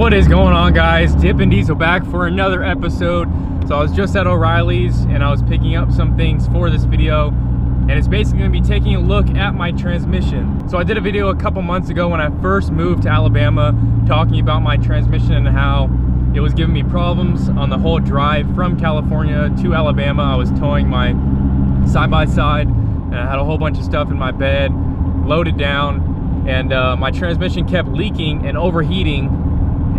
What is going on, guys? Dippin Diesel back for another episode. So I was just at O'Reilly's and I was picking up some things for this video, and it's basically going to be taking a look at my transmission. So I did a video a couple months ago when I first moved to Alabama talking about my transmission and how it was giving me problems on the whole drive from California to Alabama. I was towing my side-by-side and I had a whole bunch of stuff in my bed loaded down, and my transmission kept leaking and overheating,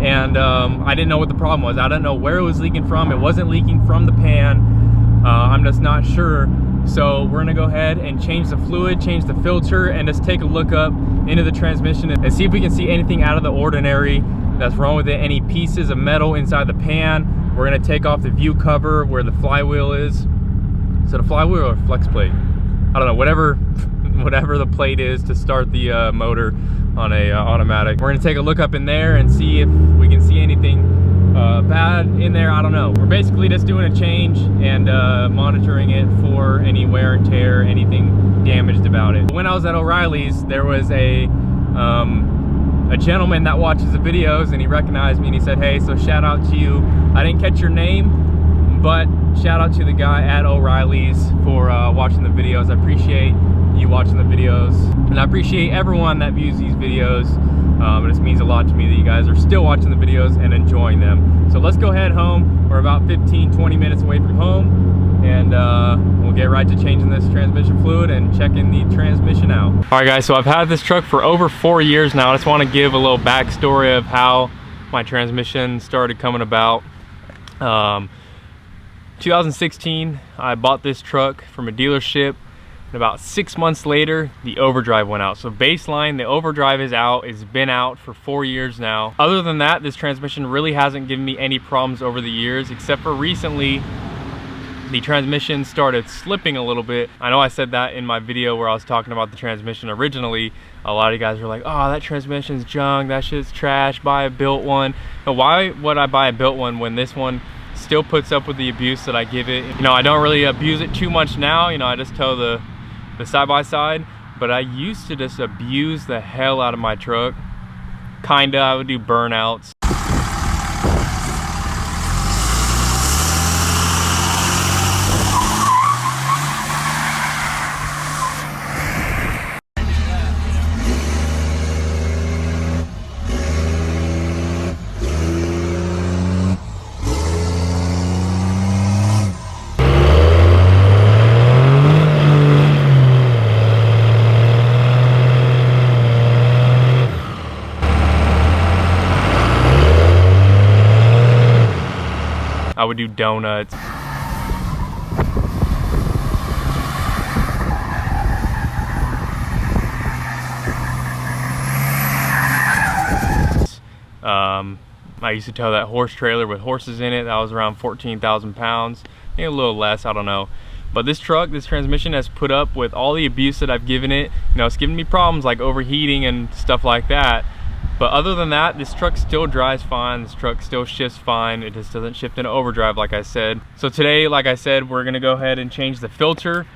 and I didn't know what the problem was. I didn't know where it was leaking from. It wasn't leaking from the pan. I'm just not sure. So we're gonna go ahead and change the fluid, change the filter, and just take a look up into the transmission and see if we can see anything out of the ordinary that's wrong with it, any pieces of metal inside the pan. We're gonna take off the view cover where the flywheel is. Is it a flywheel or a flex plate? I don't know, whatever the plate is to start the motor on a automatic. We're gonna take a look up in there and see if we can see anything bad in there. I don't know. We're basically just doing a change and monitoring it for any wear and tear, anything damaged about it. When I was at O'Reilly's, there was a gentleman that watches the videos, and he recognized me and he said, "Hey, so shout out to you. I didn't catch your name, but shout out to the guy at O'Reilly's for watching the videos. I appreciate you watching the videos, and I appreciate everyone that views these videos. It just means a lot to me that you guys are still watching the videos and enjoying them. So let's go head home. We're about 15-20 minutes away from home, and we'll get right to changing this transmission fluid and checking the transmission out. All right, guys, so I've had this truck for over 4 years now. I just want to give a little backstory of how my transmission started coming about. 2016, I bought this truck from a dealership, and about 6 months later, the overdrive went out. So baseline, the overdrive is out. It's been out for 4 years now. Other than that, this transmission really hasn't given me any problems over the years, except for recently, the transmission started slipping a little bit. I know I said that in my video where I was talking about the transmission originally. A lot of you guys were like, "Oh, that transmission's junk, that shit's trash, buy a built one." Now, why would I buy a built one when this one still puts up with the abuse that I give it? You know, I don't really abuse it too much now. You know, I just tow the side-by-side, but I used to just abuse the hell out of my truck. Kinda, I would do burnouts. I would do donuts. I used to tow that horse trailer with horses in it. That was around 14,000 pounds, maybe a little less, I don't know. But this truck, this transmission has put up with all the abuse that I've given it. You know, it's giving me problems like overheating and stuff like that. But other than that, this truck still drives fine. This truck still shifts fine. It just doesn't shift into overdrive, like I said. So today, like I said, we're gonna go ahead and change the filter,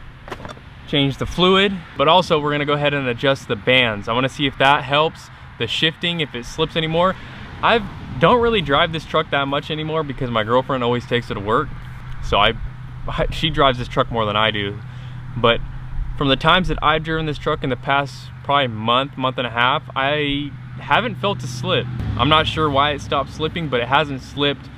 change the fluid, but also we're gonna go ahead and adjust the bands. I wanna see if that helps the shifting, if it slips anymore. I don't really drive this truck that much anymore because my girlfriend always takes it to work. So she drives this truck more than I do. But from the times that I've driven this truck in the past probably month and a half, I haven't felt a slip. I'm not sure why it stopped slipping, but it hasn't slipped,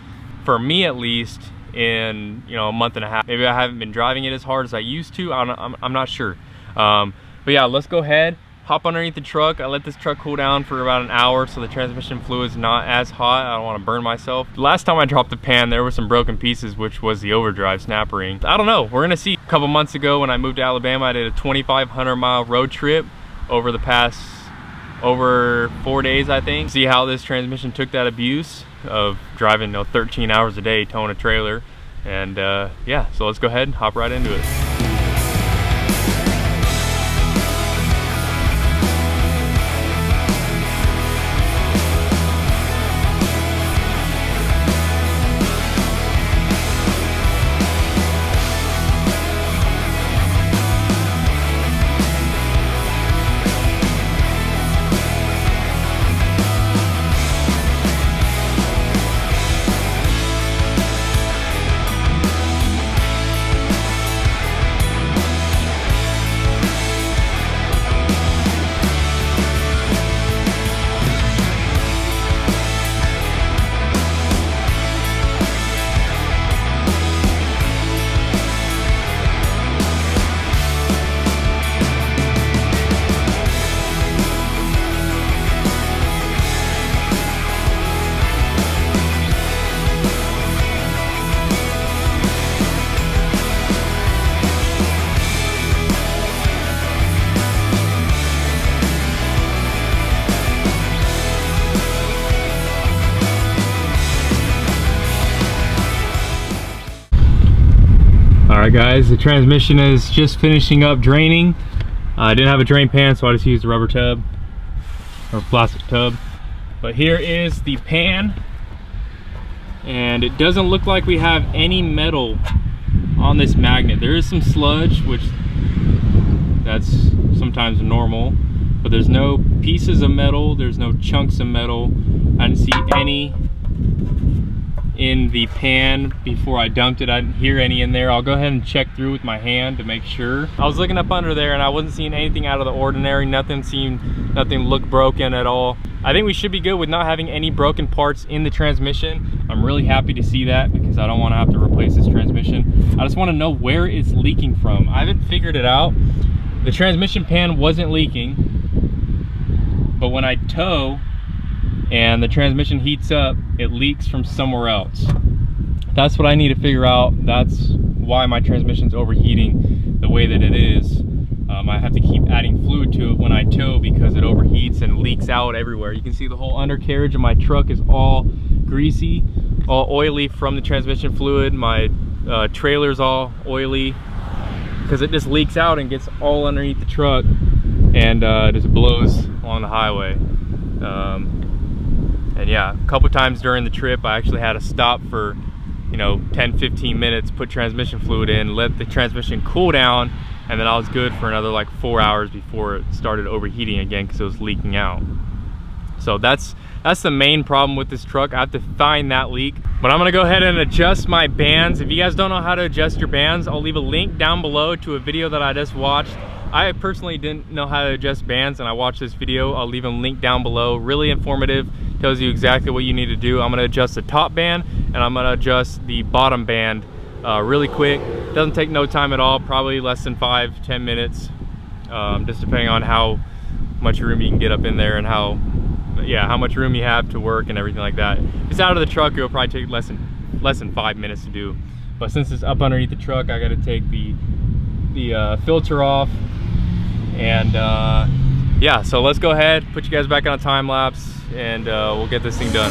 for me at least, in, you know, a month and a half. Maybe I haven't been driving it as hard as I used to. I'm not sure. But yeah, let's go ahead, hop underneath the truck. I let this truck cool down for about an hour so the transmission fluid's not as hot. I don't want to burn myself. The last time I dropped the pan, there were some broken pieces, which was the overdrive snap ring. I don't know, we're gonna see. A couple months ago when I moved to Alabama, I did a 2,500 mile road trip over the past over 4 days, I think. See how this transmission took that abuse of driving, you know, 13 hours a day towing a trailer. And yeah, so let's go ahead and hop right into it. Alright guys, the transmission is just finishing up draining. I didn't have a drain pan, so I just used a rubber tub or plastic tub. But here is the pan, and it doesn't look like we have any metal on this magnet. There is some sludge, which that's sometimes normal, but there's no pieces of metal, there's no chunks of metal. I didn't see any in the pan before I dumped it. I didn't hear any in there. I'll go ahead and check through with my hand to make sure. I was looking up under there and I wasn't seeing anything out of the ordinary. Nothing looked broken at all. I think we should be good with not having any broken parts in the transmission. I'm really happy to see that because I don't want to have to replace this transmission. I just want to know where it's leaking from. I haven't figured it out. The transmission pan wasn't leaking, but when I tow and the transmission heats up, it leaks from somewhere else. That's what I need to figure out. That's why my transmission's overheating the way that it is. I have to keep adding fluid to it when I tow because it overheats and leaks out everywhere. You can see the whole undercarriage of my truck is all greasy, all oily from the transmission fluid. My trailer's all oily because it just leaks out and gets all underneath the truck and just blows along the highway. And yeah, a couple times during the trip I actually had to stop for 10-15 minutes, put transmission fluid in, let the transmission cool down, and then I was good for another like 4 hours before it started overheating again because it was leaking out. So that's the main problem with this truck. I have to find that leak. But I'm gonna go ahead and adjust my bands. If you guys don't know how to adjust your bands, I'll leave a link down below to a video that I just watched. I personally didn't know how to adjust bands and I watched this video. I'll leave a link down below. Really informative, tells you exactly what you need to do. I'm gonna adjust the top band and I'm gonna adjust the bottom band really quick. Doesn't take no time at all, probably less than 5-10 minutes, just depending on how much room you can get up in there and how much room you have to work and everything like that. If it's out of the truck, it'll probably take less than 5 minutes to do. But since it's up underneath the truck, I gotta take the filter off. And yeah, so let's go ahead, put you guys back on a time lapse, and we'll get this thing done.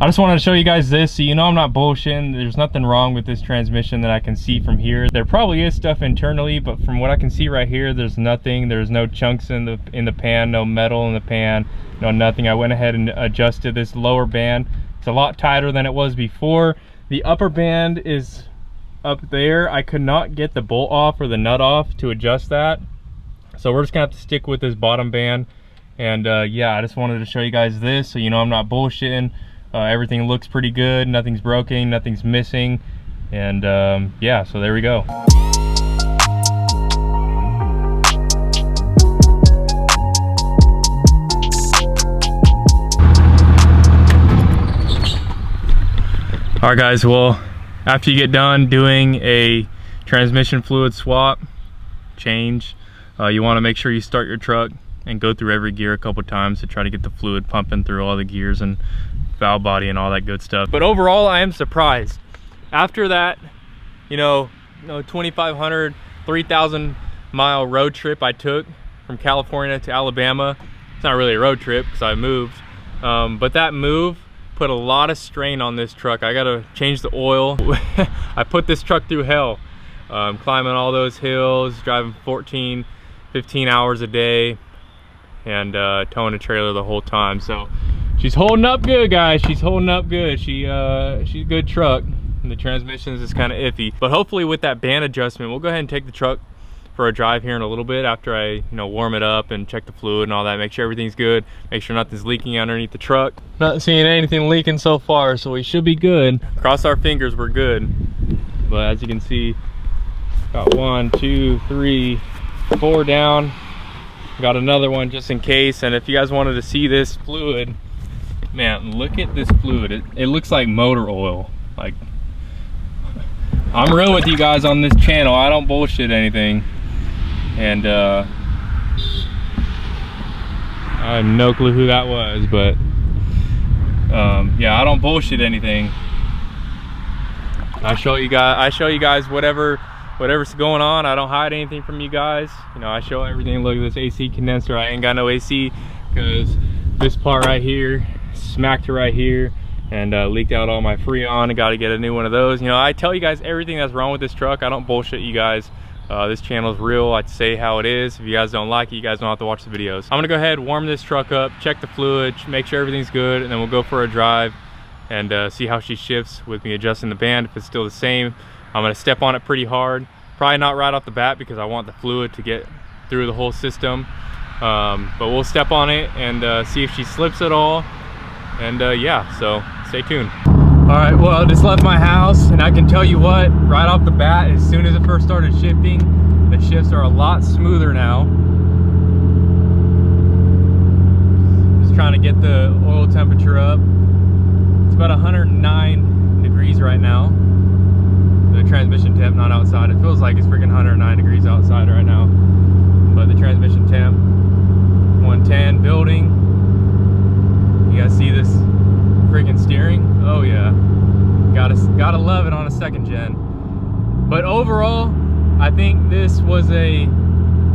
I just wanted to show you guys this so you know I'm not bullshitting. There's nothing wrong with this transmission that I can see from here. There probably is stuff internally, but from what I can see right here, there's nothing. There's no chunks in the pan, no metal in the pan, no nothing. I went ahead and adjusted this lower band. It's a lot tighter than it was before. The upper band is up there. I could not get the bolt off or the nut off to adjust that. So we're just gonna have to stick with this bottom band. And yeah, I just wanted to show you guys this so you know I'm not bullshitting. Everything looks pretty good, nothing's broken, nothing's missing, and yeah, so there we go. Alright guys, well, after you get done doing a transmission fluid swap change, you want to make sure you start your truck and go through every gear a couple times to try to get the fluid pumping through all the gears and valve body and all that good stuff. But overall, I am surprised. After that, 2,500, 3,000 mile road trip I took from California to Alabama. It's not really a road trip because I moved, but that move put a lot of strain on this truck. I gotta change the oil. I put this truck through hell, climbing all those hills, driving 14, 15 hours a day, and towing a trailer the whole time. So she's holding up good, guys. She's holding up good. She's a good truck. And the transmission is just kind of iffy. But hopefully with that band adjustment, we'll go ahead and take the truck for a drive here in a little bit after I, you know, warm it up and check the fluid and all that, make sure everything's good, make sure nothing's leaking underneath the truck. Not seeing anything leaking so far, so we should be good. Cross our fingers, we're good. But as you can see, got 1, 2, 3, 4 down. Got another one just in case. And if you guys wanted to see this fluid, man, look at this fluid. It looks like motor oil. Like, I'm real with you guys on this channel. I don't bullshit anything. And I have no clue who that was, but yeah, I don't bullshit anything. I show you guys whatever's going on. I don't hide anything from you guys. You know, I show everything. Look at this AC condenser. I ain't got no AC because this part right here smacked right here and leaked out all my Freon. I got to get a new one of those. You know, I tell you guys everything that's wrong with this truck. I don't bullshit you guys. This channel is real. I say how it is. If you guys don't like it, you guys don't have to watch the videos. I'm gonna go ahead, warm this truck up, check the fluid, make sure everything's good, and then we'll go for a drive and see how she shifts with me adjusting the band. If it's still the same, I'm gonna step on it pretty hard. Probably not right off the bat because I want the fluid to get through the whole system. But we'll step on it and see if she slips at all. And yeah, so stay tuned. All right, well, I just left my house and I can tell you what, right off the bat, as soon as it first started shifting, the shifts are a lot smoother now. Just trying to get the oil temperature up. It's about 109 degrees right now. The transmission temp, not outside. It feels like it's freaking 109 degrees outside right now. But the transmission temp, 110 building. You guys see this freaking steering? Oh yeah. Gotta love it on a second gen. But overall, I think this was a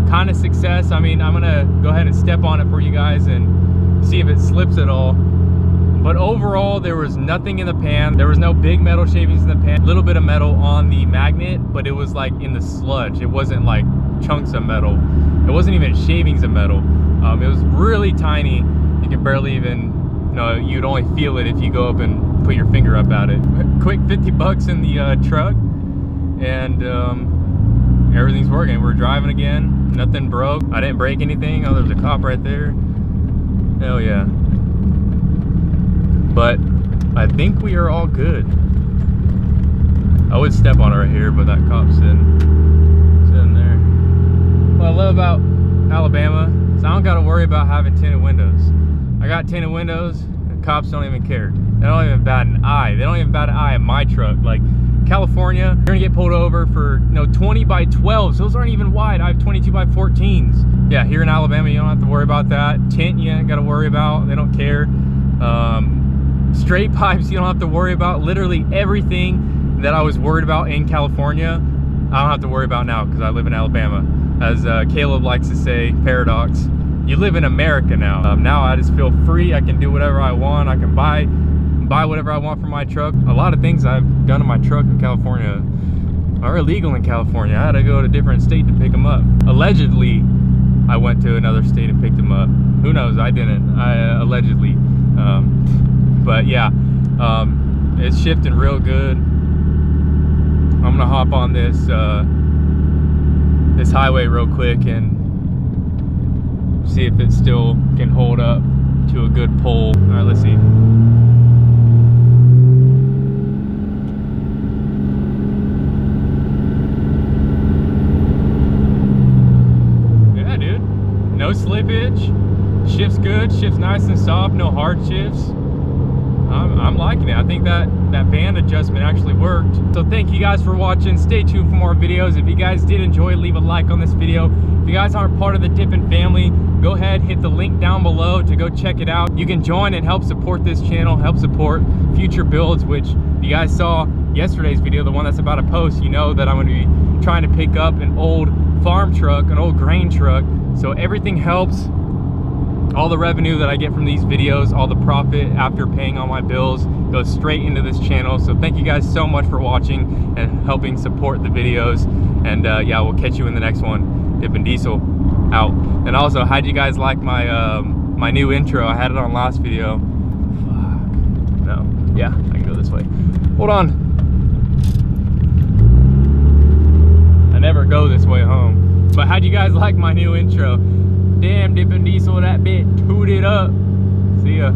kind of success. I mean, I'm gonna go ahead and step on it for you guys and see if it slips at all. But overall, there was nothing in the pan. There was no big metal shavings in the pan. A little bit of metal on the magnet, but it was like in the sludge. It wasn't like chunks of metal. It wasn't even shavings of metal. It was really tiny. You can barely even, you know, you'd only feel it if you go up and put your finger up at it. Quick 50 bucks in the truck, and everything's working. We're driving again. Nothing broke. I didn't break anything. Oh, there's a cop right there. Hell yeah. But I think we are all good. I would step on it right here, but that cop's sitting there. What I love about Alabama is I don't got to worry about having tinted windows. I got tinted windows, and cops don't even care. They don't even bat an eye. They don't even bat an eye at my truck. Like California, you're gonna get pulled over for, you know, 20 by 12s. Those aren't even wide. I have 22 by 14s. Yeah, here in Alabama, you don't have to worry about that. Tint, you ain't got to worry about. They don't care. Straight pipes, you don't have to worry about. Literally everything that I was worried about in California, I don't have to worry about now because I live in Alabama. As Caleb likes to say, paradox, you live in America now. Now I just feel free. I can do whatever I want. I can buy whatever I want for my truck. A lot of things I've done in my truck in California are illegal in California. I had to go to a different state to pick them up. Allegedly, I went to another state and picked them up. Who knows? I didn't. Allegedly. But yeah, it's shifting real good. I'm gonna hop on this this highway real quick and see if it still can hold up to a good pull. All right, let's see. Yeah, dude, no slippage. Shifts good, shifts nice and soft, no hard shifts. I'm liking it. I think that band adjustment actually worked. So thank you guys for watching. Stay tuned for more videos. If you guys did enjoy, leave a like on this video. If you guys aren't part of the Dippin family, go ahead, hit the link down below to go check it out. You can join and help support this channel, help support future builds, which if you guys saw yesterday's video, the one that's about to post, you know that I'm going to be trying to pick up an old farm truck, an old grain truck. So everything helps. All the revenue that I get from these videos, all the profit after paying all my bills goes straight into this channel. So thank you guys so much for watching and helping support the videos. And yeah, we'll catch you in the next one. Dippin' Diesel out. And also, how'd you guys like my my new intro? I had it on last video. Fuck. No. Yeah, I can go this way. Hold on. I never go this way home. But how'd you guys like my new intro? Damn, Dippin' Diesel, that bit tooted up. See ya.